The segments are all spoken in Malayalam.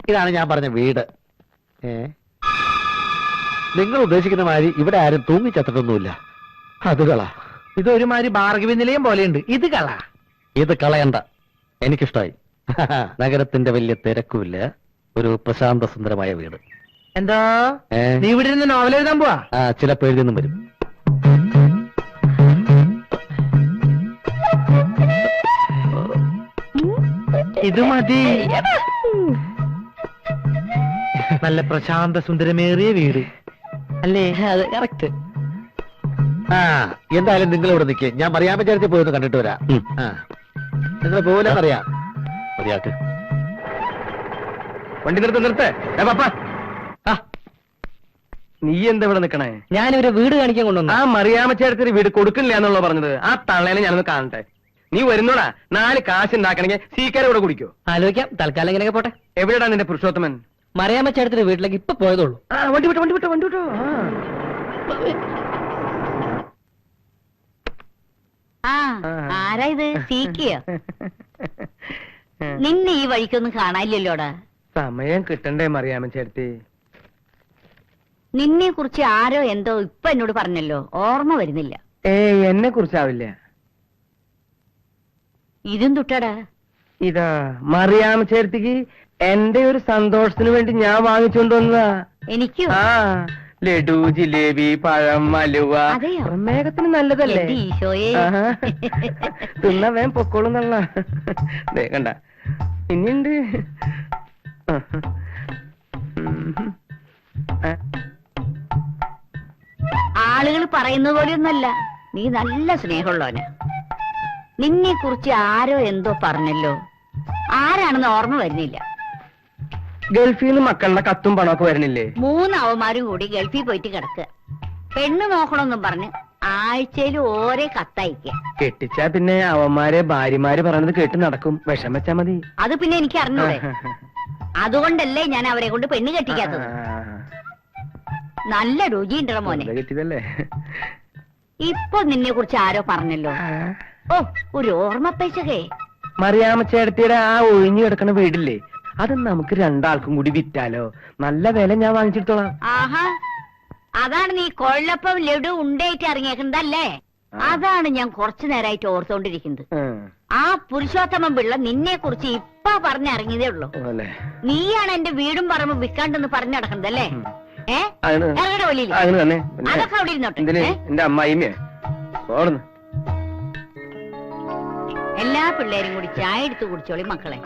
ഇതാണ് ഞാൻ പറഞ്ഞ വീട്. നിങ്ങൾ ഉദ്ദേശിക്കുന്ന മാതിരി ഇവിടെ ആരും തൂങ്ങിച്ചത്തിട്ടൊന്നുമില്ല. അത് കള. ഇതൊരുമാതിരി ഭാർഗവി നിലയം പോലെയുണ്ട്. ഇത് കള. ഇത് കളയണ്ട, എനിക്കിഷ്ടായി. നഗരത്തിന്റെ വലിയ തിരക്കുമില്ല, ഒരു പ്രശാന്ത സുന്ദരമായ വീട്. എന്താ നീ ഇവിടെ ഇരുന്ന് നോവൽ എഴുതാൻ പോവാ? ചിലപ്പോ എഴുതിയൊന്നും വരും. ഇത് മതി. നല്ല പ്രശാന്ത സുന്ദരമേറിയ വീട് അല്ലേ? അത് കറക്റ്റ്. എന്തായാലും നിങ്ങൾ ഇവിടെ നിൽക്കേ, ഞാൻ മറിയാമ്മ ചേർത്തി പോയി ഒന്ന് കണ്ടിട്ട് വരാം. നിങ്ങൾ പോലെന്നറിയാം. മതിയാക്ക്. വണ്ടി നിർത്തേ. നീ എന്താ ഇവിടെ നിക്കണേ? ഞാനിവരെ വീട് കാണിക്കാൻ കൊണ്ടുവന്നു. ആ മറിയാമ്മ ചേർത്തി വീട് കൊടുക്കില്ല എന്നുള്ള പറഞ്ഞത്. ആ തള്ളേനെ ഞാനൊന്ന് കാണട്ടെ. നീ വരുന്നോടാ. 4 കാശ് ഉണ്ടാക്കണമെങ്കിൽ സീക്കാരെ കൂടെ കുടിക്കോ? ആലോചിക്കാം. തൽക്കാലം ഇങ്ങനെയൊക്കെ പോട്ടെ. എവിടെയാണ് നിന്റെ പുരുഷോത്തമൻ? മറിയാമ്മ ചേട്ടത്തിന്റെ വീട്ടിലേക്ക് ഇപ്പൊ പോയതുള്ളൂ. വണ്ടി വിട്ടോ. ആരാ ഇത്? സീക്കിയോ? നിന്നെ ഈ വഴിക്കൊന്നും കാണാനില്ലല്ലോടാ. സമയം കിട്ടണ്ടേ മറിയാമ്മ ചേർത്തി? നിന്നെ കുറിച്ച് ആരോ എന്തോ ഇപ്പൊ എന്നോട് പറഞ്ഞല്ലോ, ഓർമ്മ വരുന്നില്ല. എന്നെ കുറിച്ചാവില്ല. ഇതും തുട്ടടാ. ഇതാ മറിയാമ്മ ചേർത്തിക്ക് എന്റെ ഒരു സന്തോഷത്തിന് വേണ്ടി ഞാൻ വാങ്ങിച്ചുകൊണ്ടുവന്നതാ. എനിക്കോ? ലഡു, ജിലേബി, പഴം, അലുവ. മേഘത്തിന് നല്ലതല്ലേ? ഈശോയെ, തിന്ന വേം പൊക്കോളും നല്ല. കണ്ട ഇനിയുണ്ട്. ആളുകൾ പറയുന്നത് പോലെയൊന്നല്ല, നീ നല്ല സ്നേഹമുള്ളവന്. നിന്നെ കുറിച്ച് ആരോ എന്തോ പറഞ്ഞല്ലോ, ആരാണെന്ന് ഓർമ്മ വരുന്നില്ല. ഗൾഫിൽ നിന്ന് മക്കളുടെ കത്തും പണമൊക്കെ വരണില്ലേ? 3 അവന്മാരും കൂടി ഗൾഫിൽ പോയിട്ട് കിടക്കുക. പെണ്ണ് നോക്കണമെന്നും പറഞ്ഞ് ആഴ്ചയിൽ ഓരോ കത്തയക്ക. കെട്ടിച്ചാ പിന്നെ അവന്മാരെ ഭാര്യമാര് പറയണത് കേട്ട് നടക്കും. വിഷം വെച്ചാ മതി. അത് പിന്നെ എനിക്ക് അറിഞ്ഞൂടെ? അതുകൊണ്ടല്ലേ ഞാൻ അവരെ കൊണ്ട് പെണ്ണ് കെട്ടിക്കാത്തത്. നല്ല രുചിയുണ്ടോ മോനെ? കെട്ടിയതല്ലേ? ഇപ്പൊ നിന്നെ കുറിച്ച് ആരോ പറഞ്ഞല്ലോ. ഓ, ഒരു ഓർമ്മ പേശകേ. മറിയാമ്മ ചേട്ടത്തിയുടെ ആ ഒഴിഞ്ഞു കിടക്കണ വീടില്ലേ, അത് നമുക്ക് 2 ആൾക്കും കൂടി വിറ്റാലോ? നല്ല വില ഞാൻ വാങ്ങിച്ചിട്ടോളാം. ആഹാ, അതാണ് നീ കൊള്ളപ്പം ലഡു ഉണ്ടായിട്ട് ഇറങ്ങിയേക്കുന്നതല്ലേ? അതാണ് ഞാൻ കുറച്ചു നേരമായിട്ട് ഓർത്തോണ്ടിരിക്കുന്നത്. ആ പുരുഷോത്തമൻ പിള്ള നിന്നെ കുറിച്ച് ഇപ്പൊ പറഞ്ഞിറങ്ങിയതേ ഉള്ളൂ. നീയാണ് എന്റെ വീടും പറമ്പും വിൽക്കാണ്ടെന്ന് പറഞ്ഞു നടക്കുന്നതല്ലേ? അതൊക്കെ അവിടെ ഇരുന്നോട്ടെ. എന്റെ അമ്മായിമ്മേ, എല്ലാ പിള്ളേരും കൂടി ചായ എടുത്ത് കുടിച്ചോളി മക്കളെ.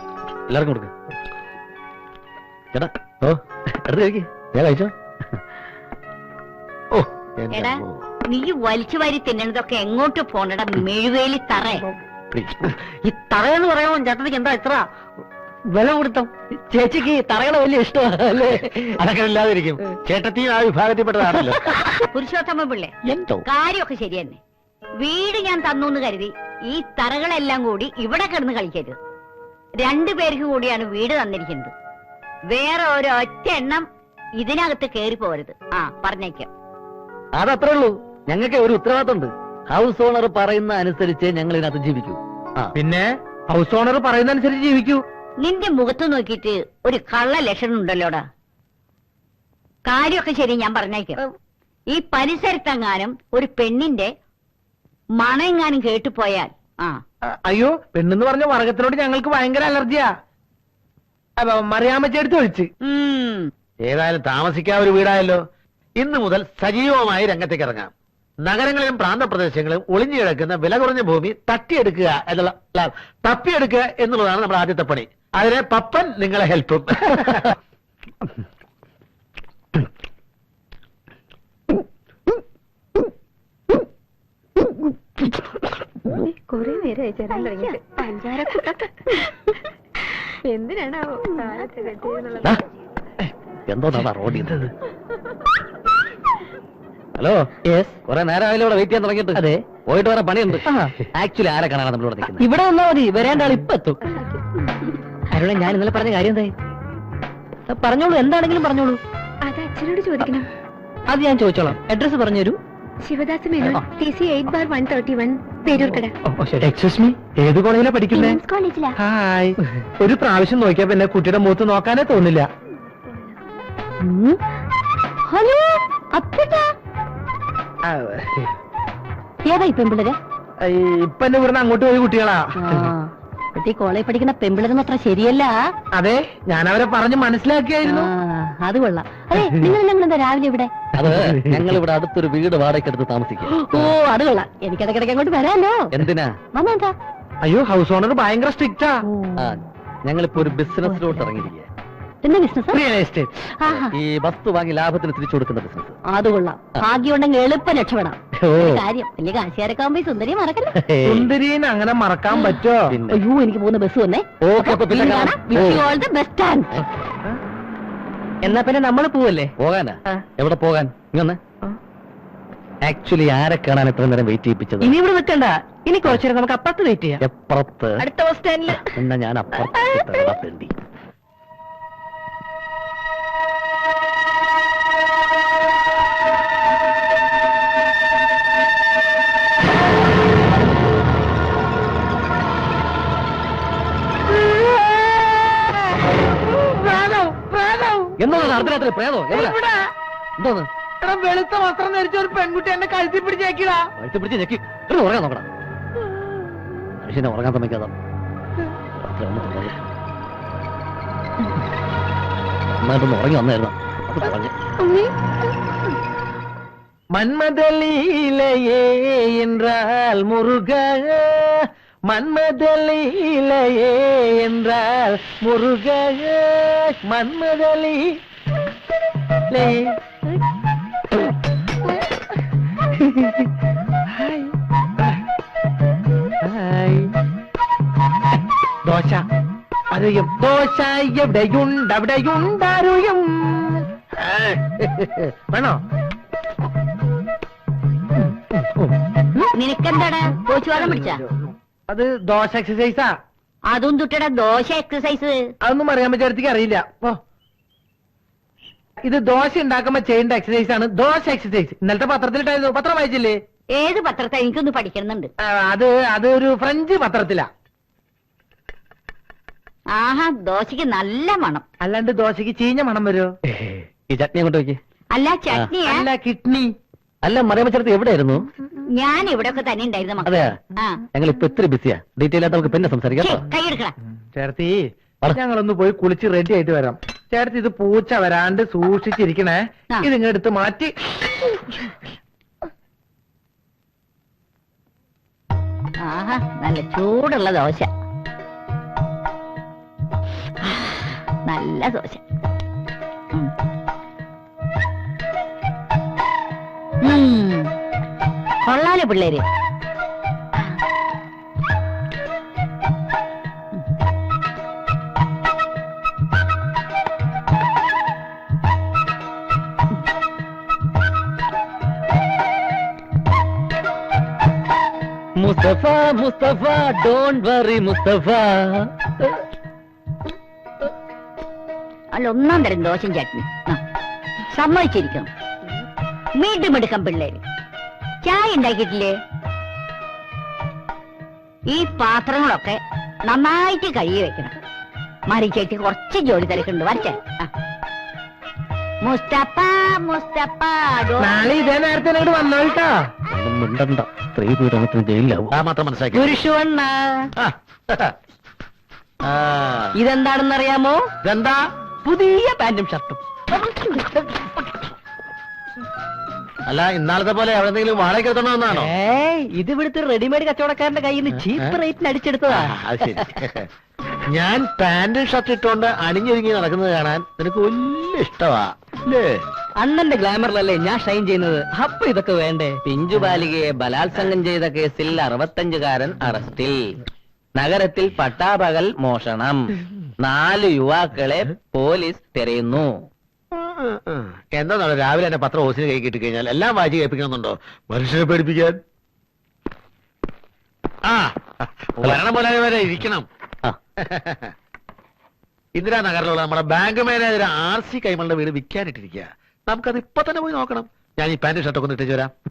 എല്ലാവർക്കും കൊടുക്ക. ചേട്ടാ, എടുത്ത് കഴിക്ക്. ഞാൻ കഴിച്ചോ? എടാ, നീ വലിച്ചു വാരി തിന്നണതൊക്കെ എങ്ങോട്ട് പോണടാ മെഴുവേലി തറ. ഈ തറയെന്ന് പറയാമോ ചേട്ടനിക്ക്? എന്താ ഇത്ര വില കൊടുത്തോ? ചേച്ചിക്ക് തറകളെ വലിയ ഇഷ്ടമല്ലേ? അതൊക്കെ ഇല്ലാതിരിക്കും. ചേട്ടത്തിയും ആ വിഭാഗത്തിൽപ്പെട്ടതാണല്ലോ. പുരുഷോത്തമ പിള്ളേ, എന്തോ കാര്യമൊക്കെ ശരി തന്നെ. വീട് ഞാൻ തന്നു കരുതി ഈ തറകളെല്ലാം കൂടി ഇവിടെ കിടന്ന് കളിക്കരുത്. 2 പേർക്ക് കൂടിയാണ് വീട് തന്നിരിക്കുന്നത്. വേറെ ഒരൊറ്റ എണ്ണം ഇതിനകത്ത് കേറി പോരുത്. പറഞ്ഞേക്കാം. അതത്രേ ഉള്ളൂ. ഞങ്ങൾക്ക് ഒരു ഉത്തരവാദിത്തമുണ്ട്. ഹൗസ് ഓണർ പറയുന്ന അനുസരിച്ച് ഞങ്ങൾ ഇതിനകത്ത് ജീവിക്കൂ. പിന്നെ ഹൗസ് ഓണർ പറയുന്ന അനുസരിച്ച് ജീവിക്കൂ. നിന്റെ മുഖത്ത് നോക്കിയിട്ട് ഒരു കള്ള ലക്ഷണം ഉണ്ടല്ലോടാ. കാര്യമൊക്കെ ശരി, ഞാൻ പറഞ്ഞേക്കാം. ഈ പരിസരത്തെങ്ങാനും ഒരു പെണ്ണിന്റെ മണെങ്ങാനും കേട്ടുപോയാൽ അയ്യോ, പെണ്ണെന്ന് പറഞ്ഞ വർഗത്തിനോട് ഞങ്ങൾക്ക് ഭയങ്കര അലർജിയാ. മറിയാമ്മ ചേർത്ത് ഒഴിച്ച്. ഏതായാലും താമസിക്കാൻ ഒരു വീടായല്ലോ. ഇന്ന് മുതൽ സജീവമായി രംഗത്തേക്ക് ഇറങ്ങാം. നഗരങ്ങളിലും പ്രാന്തപ്രദേശങ്ങളിലും ഒളിഞ്ഞു കിടക്കുന്ന വില കുറഞ്ഞ ഭൂമി തട്ടിയെടുക്കുക തപ്പിയെടുക്കുക എന്നുള്ളതാണ് നമ്മുടെ ആദ്യത്തെ പണി. അതിന് പപ്പൻ നിങ്ങളെ ഹെൽപ്പും. കൊറേ നേരമായി ചേരാൻ തുടങ്ങിയിട്ട്. എന്തിനാണാവോ എന്തോ റോഡിൽ ഹലോ, കുറെ നേരമായാലും ഇവിടെ വെയിറ്റ് ചെയ്യാൻ തുടങ്ങിയിട്ട്. അതെ, പോയിട്ട് വേറെ പണിയുണ്ട്. ആക്ച്വലി ആരെ കാണാനാണ് നമ്മളിവിടെ നിൽക്കുന്നത്? ഇവിടെ വന്നാൽ മതി, വരേണ്ട ആൾ ഇപ്പൊ എത്തും. അരുണ, ഞാൻ ഇന്നലെ പറഞ്ഞ കാര്യം എന്തായി? പറഞ്ഞോളൂ, എന്താണെങ്കിലും പറഞ്ഞോളൂ. അത് അച്ഛനോട് ചോദിക്കണം. അത് ഞാൻ ചോദിച്ചോളാം. അഡ്രസ് പറഞ്ഞു തരൂ. Sivadas Menon, TC 8/131, Peroorkada. Excuse me, ഏത് കോളേജിലാ പഠിക്കുന്നേ? കോളേജിലാ. ഹായ്. ഒരു പ്രാവശ്യം നോക്കിയാ പിന്നെ കുട്ടിയുടെ മുഖത്ത് നോക്കാനേ തോന്നില്ല. ഹലോ അപ്പേട്ടാ, ഏതാ ഈ പെമ്പിളര്? ഇപ്പൊ എന്നെ ഇവിടുന്ന് അങ്ങോട്ട് പോയി കുട്ടികളാ. ഈ കോളേജ് പഠിക്കുന്ന പെമ്പിളരൊന്നും അത്ര ശരിയല്ല. അതെ, ഞാൻ അവരെ പറഞ്ഞ് മനസ്സിലാക്കിയായിരുന്നു. അത് കൊള്ളാം. അതെ, നിങ്ങൾ എന്താ രാവിലെ ഇവിടെ? അത് ഞങ്ങൾ ഇവിടെ അടുത്തൊരു വീട് വാടകയ്ക്കെടുത്ത് താമസിക്കും. ഓ, അത് കൊള്ളാം. എനിക്ക് ഇടയ്ക്കിടയ്ക്ക് അങ്ങോട്ട് വരാമല്ലോ. എന്തിനാ? വന്നെന്താ? അയ്യോ, ഹൗസ് ഓണർ ഭയങ്കര സ്ട്രിക്റ്റാ. ഞങ്ങളിപ്പോ ഒരു ബിസിനസ്സിലോട്ട് ഇറങ്ങിയിരിക്കുക. എന്താ ബിസിനസ്? Real estate. ഈ വസ്തു വാങ്ങി ലാഭത്തിന് തിരിച്ചു കൊടുക്കുന്ന ബിസിനസ്. അത് കൊള്ളാം. ഭാഗ്യം ഉണ്ടെങ്കിൽ എളുപ്പം രക്ഷപ്പെടാം. ഒരു കാര്യം, വലിയ കാശുകാരൊക്കെ ആകുമ്പോ ഈ സുന്ദരിയെ മറക്കല്ലേ. സുന്ദരീനെ അങ്ങനെ മറക്കാൻ പറ്റോ? അയ്യോ, എനിക്ക് പോകുന്ന ബസ് വന്നേ. ഓക്കെ, അപ്പൊ പിന്നെ കാണാം. ബസ് എന്നാ പിന്നെ നമ്മൾ പോവല്ലേ? പോകാനാ? എവിടെ പോകാൻ? ഇങ്ങനെ ആക്ച്വലി ആരെ കാണാൻ എത്ര നേരം വെയിറ്റ് ചെയ്യിപ്പിച്ചത്? ഇനി ഇവിടെ നിൽക്കണ്ട, ഇനി കുറച്ചു നേരം നമുക്ക് അപ്പുറത്ത് വെയിറ്റ് ചെയ്യാം. എപ്പുറത്ത്? അടുത്ത ബസ് സ്റ്റാൻഡില്. എന്നാ ഞാൻ അപ്പുറത്ത്. എന്തോന്ന് അർദ്ധരാത്രി പ്രേതോ? എന്തോന്ന്? വെളുത്ത വസ്ത്രം ധരിച്ച ഒരു പെൺകുട്ടി എന്നെ കഴുത്തി പിടിച്ചേക്കിടാ. വഴുത്തി പിടിച്ച് ഞെക്കി ഉറങ്ങാൻ നോക്കണം. മനുഷ്യനെ ഉറങ്ങാൻ സമ്മതിക്കാതെ നന്നായിട്ടൊന്ന് ഉറങ്ങി വന്നായിരുന്നു. അത് പറഞ്ഞു. மன்மதலீலையே என்றால் முருக, மன்மதலீலையே என்றால் முருக, மன்மதலீ ദോശ അറിയും, ദോശ എവിടെയുണ്ടവിടെയുണ്ടറിയും. വേണോ? നിനക്കെന്താടാ കോച്ചുവാദം പിടിച്ച? അത് ദോശ എക്സസൈസാ. അതും തുട്ടട ദോശ എക്സസൈസ്. അതൊന്നും അറിയാൻ പറ്റാർക്ക് അറിയില്ല. ഓ, ഇത് ദോശ ഉണ്ടാക്കുമ്പോ ചെയ്യേണ്ട എക്സസൈസ് ആണ് ദോശ എക്സസൈസ്. ഇന്നലത്തെ പത്രത്തിലിട്ടായിരുന്നു. പത്രം വായിച്ചില്ലേ? ഏത് പത്രത്തെ? എനിക്കൊന്ന് പഠിക്കണമെന്നുണ്ട്. അത് ഒരു ഫ്രഞ്ച് പത്രത്തിലാ. ആഹാ, ദോശക്ക് നല്ല മണം. അല്ലാണ്ട് ദോശക്ക് ചീഞ്ഞ മണം വരുമോ? ഈ ചട്നി അങ്ങോട്ട് വെക്ക്. അല്ല ചട്നിയാ? അല്ല, കിഡ്നി. അല്ല, മറിയമ്മച്ചേർത്ത് എവിടെയായിരുന്നു? ഞാൻ ഇവിടെ ഒക്കെ തന്നെ ഉണ്ടായിരുന്നു മക്കളെ. അതെയാ? ഞങ്ങൾ ഇപ്പൊ ഇത്തിരി ബിസിയാ. ഡീറ്റെയിൽ ആയിട്ട് നമുക്ക് പിന്നെ സംസാരിക്കാം. കൈ എടുക്കടാ. ചേർത്തി, ഞങ്ങളൊന്ന് പോയി കുളിച്ച് റെഡി ആയിട്ട് വരാം. ചേർത്തി, ഇത് പൂച്ച വരാണ്ട് സൂക്ഷിച്ചിരിക്കണേ. ഇതിങ്ങെടുത്ത് മാറ്റി. ആഹാ, നല്ല ചൂടുള്ള ദോശ. നല്ല ദോശ. കൊള്ളാലോ പിള്ളേര്. Mustafa, Mustafa, don't worry Mustafa. അല്ല, ഒന്നാം തരം ദോശയും ചട്നി. സമ്മതിച്ചിരിക്കണം. വീണ്ടും എടുക്കാം പിള്ളേര്. ചായ ഉണ്ടാക്കിയിട്ടില്ലേ? ഈ പാത്രങ്ങളൊക്കെ നന്നായിട്ട് കഴുകി വെക്കണം. മറിച്ചേട്ടി കുറച്ച് ജോലി തിരക്കുണ്ട്. വരച്ചേ. മുസ്തഫ, മുസ്തഫ, നാളെ ഇതേ നേരത്തെ എന്നോട് വന്നോട്ടാ. ഒന്നും മിണ്ടണ്ട. സ്ത്രീ പീഡനത്തിന് ജയിലിലാവും. ആ മാത്രം മനസ്സിലാക്കി. പുരുഷവണ്ണ, ഇതെന്താണെന്നറിയാമോ? ഇതെന്താ? പുതിയ പാന്റും ഷർട്ടും. അല്ല, ഇന്നാളത്തെ പോലെ എവിടെന്തെങ്കിലും വാടകയ്ക്ക് എടുത്തോണമെന്നാണോ? ഇത് ഇവിടുത്തെ റെഡിമെയ്ഡ് കച്ചവടക്കാരന്റെ കയ്യിൽ നിന്ന് ചീപ്പ് റേറ്റിന് അടിച്ചെടുത്തതാ. അത് ശരി. ഞാൻ പാന്റും ഷർട്ട് ഇട്ടുകൊണ്ട് അണിഞ്ഞൊരുങ്ങി നടക്കുന്നത് കാണാൻ നിനക്ക് വലിയ ഇഷ്ടമാ അല്ലേ? അണ്ണന്റെ ഗ്ലാമറിലല്ലേ ഞാൻ ഷൈൻ ചെയ്യുന്നത്. അപ്പൊ ഇതൊക്കെ വേണ്ടേ? പിഞ്ചു ബാലികയെ ബലാത്സംഗം ചെയ്ത കേസിൽ 65-കാരൻ അറസ്റ്റിൽ. നഗരത്തിൽ പട്ടാപകൽ മോഷണം. 4 യുവാക്കളെ പോലീസ് തിരയുന്നു. എന്താ രാവിലെ എന്നെ പത്രം ഓസിന് കൈ കിട്ടി കഴിഞ്ഞാൽ എല്ലാം വായിച്ച് കേൾപ്പിക്കണമെന്നുണ്ടോ? മനുഷ്യനെ പേടിപ്പിക്കാൻ. വരണം പോലെ വരെ ഇരിക്കണം. ഇന്ദിരാനഗറിലുള്ള നമ്മുടെ ബാങ്ക് മാനേജർ RC കൈമളുടെ വീട് വിൽക്കാനിട്ടിരിക്കുക. നമുക്കത് ഇപ്പൊ തന്നെ പോയി നോക്കണം. ഞാൻ ഈ പാന്റ് ഷർട്ടൊക്കെ ഒന്ന് ഇട്ടേച്ച് വരാം.